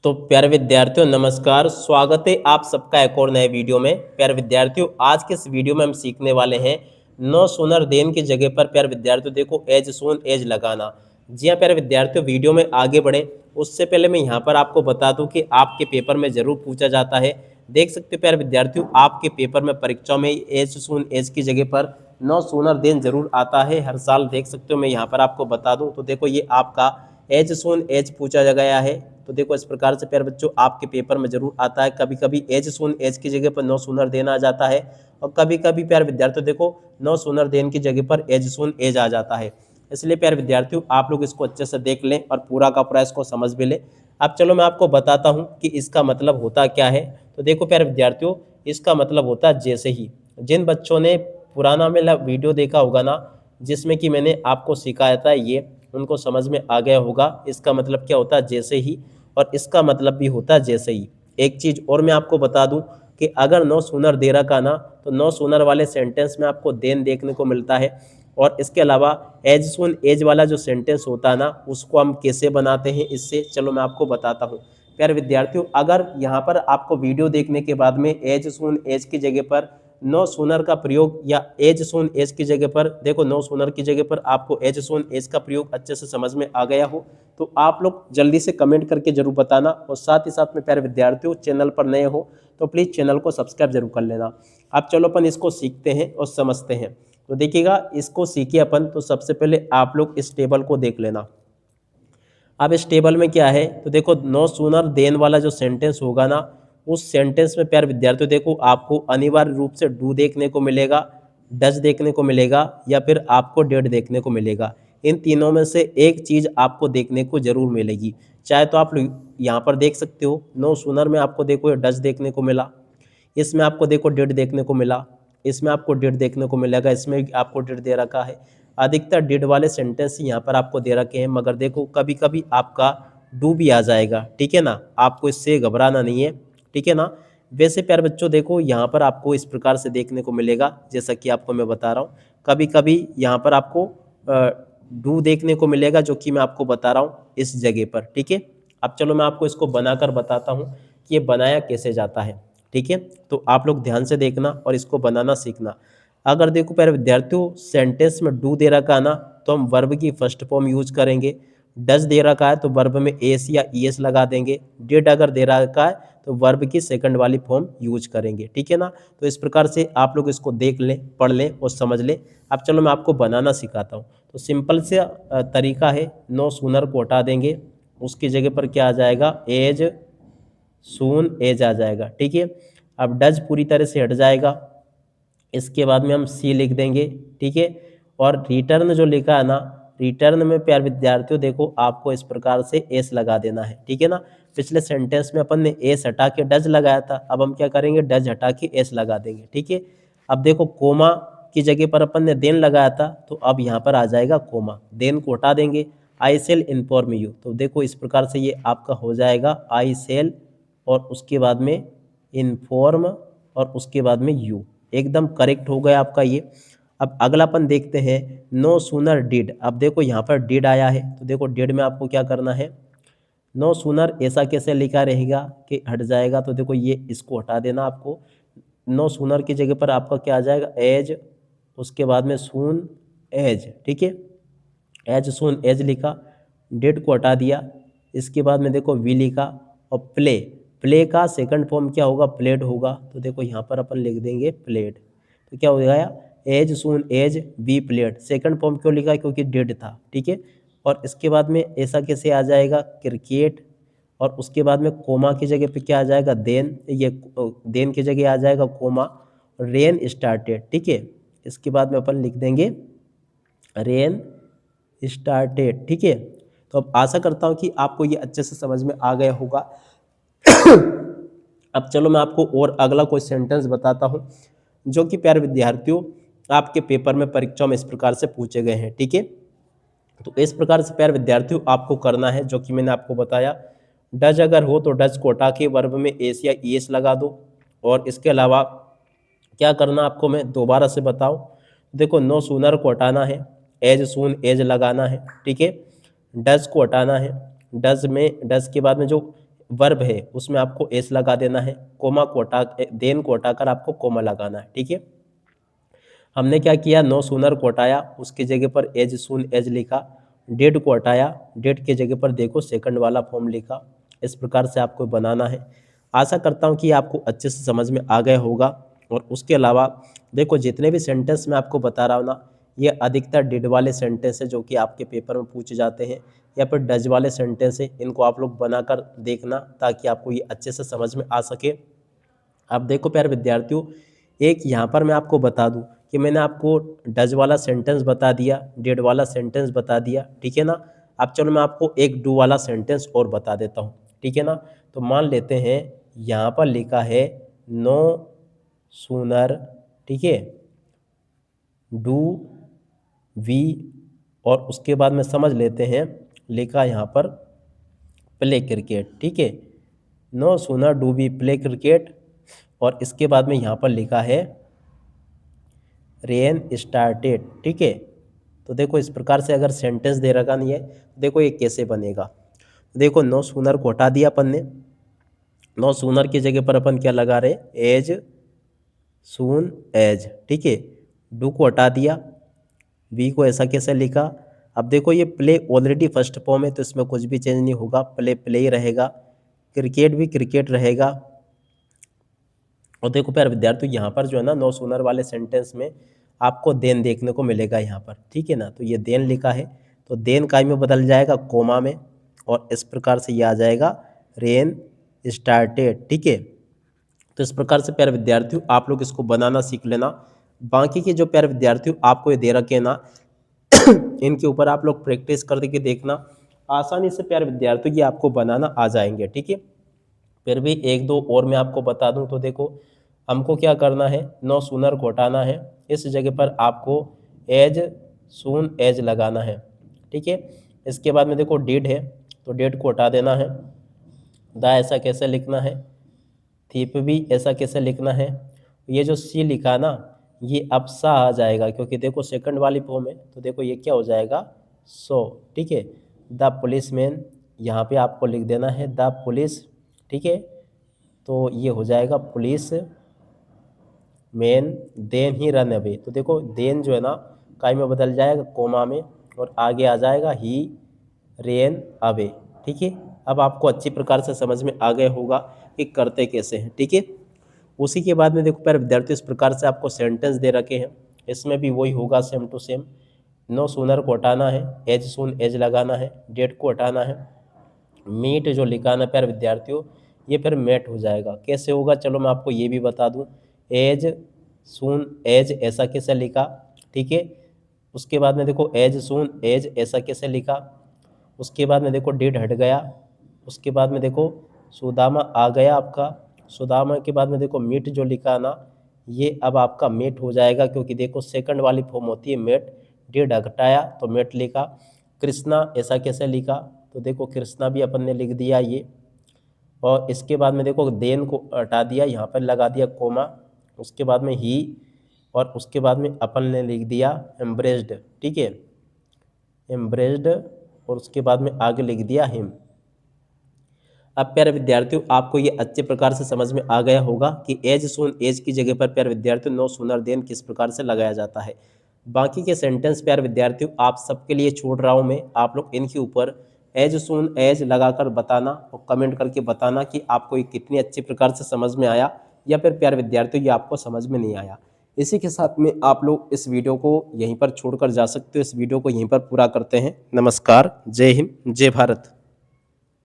तो प्यारे विद्यार्थियों नमस्कार, स्वागत है आप सबका एक और नए वीडियो में। प्यारे विद्यार्थियों आज के इस वीडियो में हम सीखने वाले हैं नो सूनर देन की जगह पर प्यारे विद्यार्थियों देखो एज सून एज लगाना। जी हाँ प्यारे विद्यार्थियों, वीडियो में आगे बढ़े उससे पहले मैं यहाँ पर आपको बता दूं कि आपके पेपर में जरूर पूछा जाता है। देख सकते हो प्यारे विद्यार्थियों, आपके पेपर में परीक्षा में एज सून एज की जगह पर नो सूनर देन जरूर आता है हर साल। देख सकते हो, मैं यहाँ पर आपको बता दूं तो देखो ये आपका एज सून एज पूछा गया है। तो देखो इस प्रकार से प्यारे बच्चों आपके पेपर में जरूर आता है। कभी कभी एज सून एज की जगह पर नो सूनर देन आ जाता है और कभी कभी प्यारे विद्यार्थियों देखो नो सूनर देन की जगह पर एज सून एज आ जाता है। इसलिए प्यारे विद्यार्थियों आप लोग इसको अच्छे से देख लें और पूरा का पूरा इसको समझ भी लें। अब चलो मैं आपको बताता हूँ कि इसका मतलब होता क्या है। तो देखो प्यारे विद्यार्थियों, इसका मतलब होता है जैसे ही। जिन बच्चों ने पुराना मेरा वीडियो देखा होगा ना, जिसमें कि मैंने आपको सिखाया था, ये उनको समझ में आ गया होगा इसका मतलब क्या होता है जैसे ही, और इसका मतलब भी होता है जैसे ही। एक चीज़ और मैं आपको बता दूं कि अगर नो सूनर दे रखा ना तो नो सूनर वाले सेंटेंस में आपको देन देखने को मिलता है। और इसके अलावा एज सून एज वाला जो सेंटेंस होता है ना, उसको हम कैसे बनाते हैं इससे चलो मैं आपको बताता हूँ। प्यारे विद्यार्थियों, अगर यहाँ पर आपको वीडियो देखने के बाद में एज सून एज की जगह पर नो सूनर का प्रयोग या एज सून एज की जगह पर देखो नो सूनर की जगह पर आपको एज सून एज का प्रयोग अच्छे से समझ में आ गया हो तो आप लोग जल्दी से कमेंट करके जरूर बताना। और साथ ही साथ में प्यारे विद्यार्थियों, चैनल पर नए हो तो प्लीज़ चैनल को सब्सक्राइब जरूर कर लेना। अब चलो अपन इसको सीखते हैं और समझते हैं। तो देखिएगा, इसको सीखिए अपन। तो सबसे पहले आप लोग इस टेबल को देख लेना। अब इस टेबल में क्या है तो देखो नो सूनर देन वाला जो सेंटेंस होगा ना, उस सेंटेंस में प्यारे विद्यार्थियों देखो आपको अनिवार्य रूप से डू देखने को मिलेगा, डज देखने को मिलेगा या फिर आपको डेड देखने को मिलेगा। इन तीनों में से एक चीज़ आपको देखने को जरूर मिलेगी। चाहे तो आप यहाँ पर देख सकते हो नो सूनर में आपको देखो डज देखने को मिला, इसमें आपको देखो डेड देखने को मिला, इसमें आपको डेड देखने को मिलेगा, इसमें आपको डेड दे रखा है। अधिकतर डेड वाले सेंटेंस यहाँ पर आपको दे रखे हैं, मगर देखो कभी कभी आपका डू भी आ जाएगा, ठीक है ना। आपको इससे घबराना नहीं है, ठीक है ना। वैसे प्यारे बच्चों देखो यहाँ पर आपको इस प्रकार से देखने को मिलेगा, जैसा कि आपको मैं बता रहा हूँ। कभी कभी यहाँ पर आपको डू देखने को मिलेगा, जो कि मैं आपको बता रहा हूँ इस जगह पर, ठीक है। अब चलो मैं आपको इसको बनाकर बताता हूँ कि ये बनाया कैसे जाता है, ठीक है। तो आप लोग ध्यान से देखना और इसको बनाना सीखना। अगर देखो प्यारे विद्यार्थियों, सेंटेंस में डू दे रखा है ना, तो हम वर्ब की फर्स्ट फॉर्म यूज करेंगे। डज दे रखा है तो वर्ब में एस या ईएस लगा देंगे। डिड अगर दे रखा है तो वर्ब की सेकंड वाली फॉर्म यूज करेंगे, ठीक है ना। तो इस प्रकार से आप लोग इसको देख लें, पढ़ लें और समझ लें। अब चलो मैं आपको बनाना सिखाता हूँ। तो सिंपल से तरीका है, नो सूनर को हटा देंगे, उसकी जगह पर क्या आ जाएगा, एज सून एज आ जाएगा, ठीक है। अब डज पूरी तरह से हट जाएगा, इसके बाद में हम सी लिख देंगे, ठीक है। और रिटर्न जो लिखा है ना, रिटर्न में प्यार विद्यार्थियों देखो आपको इस प्रकार से एस लगा देना है, ठीक है ना। पिछले सेंटेंस में अपन ने एस हटा के डज लगाया था, अब हम क्या करेंगे, डज हटा के एस लगा देंगे, ठीक है। अब देखो कोमा की जगह पर अपन ने देन लगाया था, तो अब यहाँ पर आ जाएगा कोमा, देन को हटा देंगे। आई सेल इन्फॉर्म यू, तो देखो इस प्रकार से ये आपका हो जाएगा आई सेल और उसके बाद में इन्फॉर्म और उसके बाद में यू। एकदम करेक्ट हो गया आपका ये। अब अगलापन देखते हैं, नो सूनर डिड। अब देखो यहाँ पर डिड आया है, तो देखो डिड में आपको क्या करना है, नो सूनर ऐसा कैसे लिखा रहेगा कि हट जाएगा, तो देखो ये इसको हटा देना आपको। नो सूनर की जगह पर आपका क्या आ जाएगा, एज, उसके बाद में सून एज, ठीक है। एज सून एज लिखा, डिड को हटा दिया, इसके बाद में देखो वी लिखा। और प्ले, प्ले का सेकंड फॉर्म क्या होगा, प्लेड होगा, तो देखो यहाँ पर अपन लिख देंगे प्लेड। तो क्या हो गया, as soon as be played. Second form क्यों लिखा, क्योंकि डिड था, ठीक है। और इसके बाद में ऐसा कैसे आ जाएगा, क्रिकेट। और उसके बाद में कोमा की जगह पे क्या आ जाएगा, देन। ये देन की जगह आ जाएगा कोमा। रेन स्टार्टेड, ठीक है। इसके बाद में अपन लिख देंगे रेन स्टार्टेड, ठीक है। तो अब आशा करता हूँ कि आपको ये अच्छे से समझ में आ गया होगा। अब चलो मैं आपको और अगला कोई सेंटेंस बताता हूँ, जो कि प्यारे विद्यार्थियों आपके पेपर में परीक्षा में इस प्रकार से पूछे गए हैं, ठीक है। तो इस प्रकार से प्यारे विद्यार्थियों आपको करना है जो कि मैंने आपको बताया। डज अगर हो तो डज को हटा के वर्ब में एस या ईएस लगा दो। और इसके अलावा क्या करना आपको मैं दोबारा से बताऊं, देखो नो सूनर को हटाना है, एज सून एज लगाना है, ठीक है। डज को हटाना है, डज में डज के बाद में जो वर्ब है उसमें आपको एस लगा देना है, कोमा को हटा देन को हटाकर आपको कोमा लगाना है। ठीक है, हमने क्या किया, नो सूनर को हटाया, उसकी जगह पर एज सून एज लिखा, डेड को हटाया, डेड की जगह पर देखो सेकंड वाला फॉर्म लिखा। इस प्रकार से आपको बनाना है। आशा करता हूँ कि आपको अच्छे से समझ में आ गया होगा। और उसके अलावा देखो जितने भी सेंटेंस मैं आपको बता रहा हूँ ना, ये अधिकतर डिड वाले सेंटेंस है जो कि आपके पेपर में पूछे जाते हैं, या फिर डज वाले सेंटेंस है। इनको आप लोग बनाकर देखना ताकि आपको ये अच्छे से समझ में आ सके। अब देखो प्यारे विद्यार्थियों, एक यहाँ पर मैं आपको बता दूं कि मैंने आपको डज वाला सेंटेंस बता दिया, डेड वाला सेंटेंस बता दिया, ठीक है ना। अब चलो मैं आपको एक डू वाला सेंटेंस और बता देता हूँ, ठीक है ना। तो मान लेते हैं यहाँ पर लिखा है नो सूनर, ठीक है, डू वी, और उसके बाद में समझ लेते हैं लिखा यहाँ पर प्ले क्रिकेट, ठीक है। No sooner do we play cricket, और इसके बाद में यहाँ पर लिखा है रेन स्टार्टेड, ठीक है। तो देखो इस प्रकार से अगर सेंटेंस दे रखा नहीं है तो देखो ये कैसे बनेगा। देखो नो सूनर को हटा दिया अपन ने, नो सूनर की जगह पर अपन क्या लगा रहे, एज सून एज, ठीक है। डू को हटा दिया, वी को ऐसा कैसे लिखा। अब देखो ये प्ले ऑलरेडी फर्स्ट फॉर्म है तो इसमें कुछ भी चेंज नहीं होगा, प्ले प्ले ही रहेगा, क्रिकेट भी क्रिकेट रहेगा। और देखो प्यारे विद्यार्थी यहाँ पर जो है ना नो सूनर वाले सेंटेंस में आपको देन देखने को मिलेगा यहाँ पर, ठीक है ना। तो ये देन लिखा है तो देन काय में बदल जाएगा, कोमा में, और इस प्रकार से ये आ जाएगा रेन स्टार्टेड, ठीक है। तो इस प्रकार से प्यारे विद्यार्थियों आप लोग इसको बनाना सीख लेना। बाकी के जो प्यारे विद्यार्थियों आपको ये दे रखे ना इनके ऊपर आप लोग प्रैक्टिस करके देखना, आसानी से प्यारे विद्यार्थियों ये आपको बनाना आ जाएंगे, ठीक है। फिर भी एक दो और मैं आपको बता दूं तो देखो हमको क्या करना है, नो सूनर को हटाना है, इस जगह पर आपको एज सून एज लगाना है, ठीक है। इसके बाद में देखो डेड है तो डेड को हटा देना है, द ऐसा कैसे लिखना है, थीप भी ऐसा कैसे लिखना है। ये जो सी लिखा ना ये अब सा आ जाएगा क्योंकि देखो सेकंड वाली फॉर्म है तो देखो ये क्या हो जाएगा, सो, ठीक है। द पुलिस मैन यहाँ पे आपको लिख देना है द पुलिस, ठीक है। तो ये हो जाएगा policeman then he run away, तो देखो देन जो है ना काय में बदल जाएगा, कोमा में, और आगे आ जाएगा ही रेन अवे, ठीक है। अब आपको अच्छी प्रकार से समझ में आ गया होगा कि करते कैसे हैं, ठीक है। उसी के बाद में देखो प्यारे विद्यार्थी इस प्रकार से आपको सेंटेंस दे रखे हैं, इसमें भी वही होगा same to same. No sooner को हटाना है, एज सून एज लगाना है, डेट को हटाना है, मीट जो लिखाना प्यारे विद्यार्थियों ये फिर मेट हो जाएगा। कैसे होगा चलो मैं आपको ये भी बता दूं, एज सून एज ऐसा कैसे लिखा, ठीक है। उसके बाद में देखो एज सून एज ऐसा कैसे लिखा, उसके बाद में देखो डिड हट गया, उसके बाद में देखो सुदामा आ गया आपका, सुदामा के बाद में देखो मीट जो लिखा ना ये अब आपका मेट हो जाएगा क्योंकि देखो सेकंड वाली फॉर्म होती है मेट, डिड हटाया तो मेट लिखा। कृष्णा ऐसा कैसे लिखा, तो देखो कृष्णा भी अपन ने लिख दिया ये, और इसके बाद में देखो देन को हटा दिया, यहाँ पर लगा दिया कोमा, उसके बाद में ही, और उसके बाद में अपन ने लिख दिया एम्ब्रेस्ड, ठीक है, एम्ब्रेस्ड, और उसके बाद में आगे लिख दिया हिम। अब प्यारे विद्यार्थियों आपको ये अच्छे प्रकार से समझ में आ गया होगा कि एज सून एज की जगह पर प्यारे विद्यार्थियों नो सूनर देन किस प्रकार से लगाया जाता है। बाकी के सेंटेंस प्यारे विद्यार्थियों आप सबके लिए छोड़ रहा हूँ मैं, आप लोग इनके ऊपर एज सून एज लगाकर बताना और कमेंट करके बताना कि आपको ये कितनी अच्छी प्रकार से समझ में आया या फिर प्यारे विद्यार्थियों ये आपको समझ में नहीं आया। इसी के साथ में आप लोग इस वीडियो को यहीं पर छोड़कर जा सकते हो, इस वीडियो को यहीं पर पूरा करते हैं। नमस्कार, जय हिंद, जय भारत।